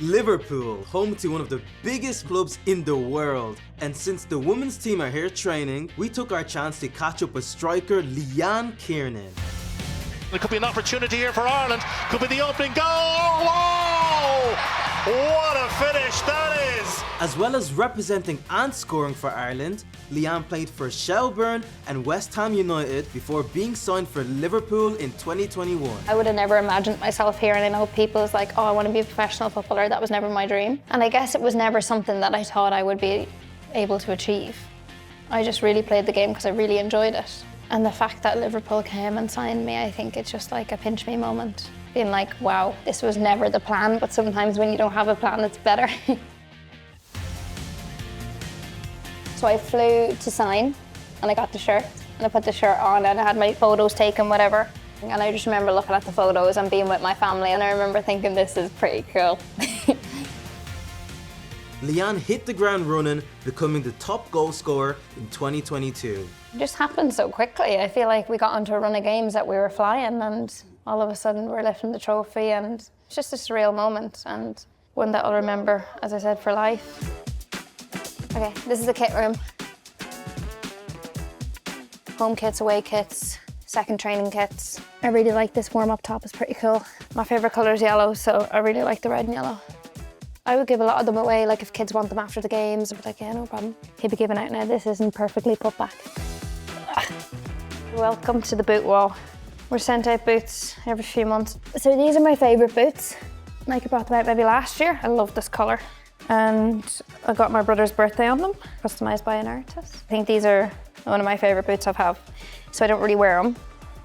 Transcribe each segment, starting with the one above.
Liverpool, home to one of the biggest clubs in the world. And since the women's team are here training, we took our chance to catch up with striker Leanne Kiernan. There could be an opportunity here for Ireland. Could be the opening goal. Whoa! What a finish that is! As well as representing and scoring for Ireland, Leanne played for Shelbourne and West Ham United before being signed for Liverpool in 2021. I would have never imagined myself here, and I know people's like, oh, I want to be a professional footballer. That was never my dream. And I guess it was never something that I thought I would be able to achieve. I just really played the game because I really enjoyed it. And the fact that Liverpool came and signed me, I think it's just like a pinch me moment. Being like, wow, this was never the plan, but sometimes when you don't have a plan, it's better. So I flew to sign, and I got the shirt, and I put the shirt on, and I had my photos taken, whatever. And I just remember looking at the photos and being with my family, and I remember thinking, this is pretty cool. Leanne hit the ground running, becoming the top goal scorer in 2022. It just happened so quickly. I feel like we got onto a run of games that we were flying, and all of a sudden we're lifting the trophy, and it's just a surreal moment, and one that I'll remember, as I said, for life. Okay, this is the kit room. Home kits, away kits, second training kits. I really like this warm-up top, it's pretty cool. My favourite colour is yellow, so I really like the red and yellow. I would give a lot of them away, like if kids want them after the games, I'd be like, yeah, no problem. He'd be giving out now, this isn't perfectly put back. Welcome to the boot wall. We're sent out boots every few months. So these are my favourite boots. Like I brought them out maybe last year. I love this colour. And I got my brother's birthday on them, customised by an artist. I think these are one of my favourite boots I've had. So I don't really wear them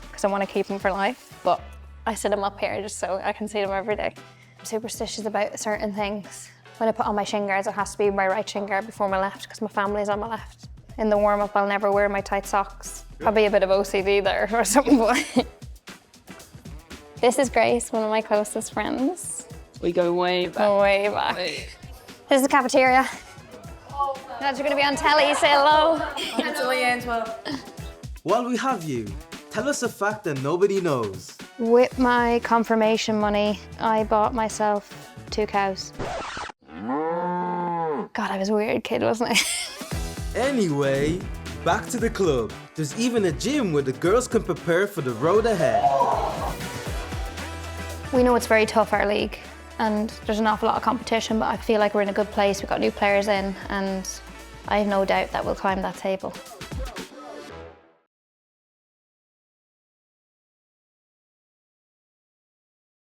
because I want to keep them for life, but I sit them up here just so I can see them every day. I'm superstitious about certain things. When I put on my shin guards, it has to be my right shin guard before my left because my family's on my left. In the warm-up, I'll never wear my tight socks. Probably a bit of OCD there or something, but this is Grace, one of my closest friends. We go way back. Way back. This is the cafeteria. Now you're going to be on telly, say hello. And to Leanne as well. While we have you, tell us a fact that nobody knows. With my confirmation money, I bought myself 2 cows. God, I was a weird kid, wasn't I? Anyway, back to the club. There's even a gym where the girls can prepare for the road ahead. We know it's very tough, our league, and there's an awful lot of competition, but I feel like we're in a good place. We've got new players in, and I have no doubt that we'll climb that table.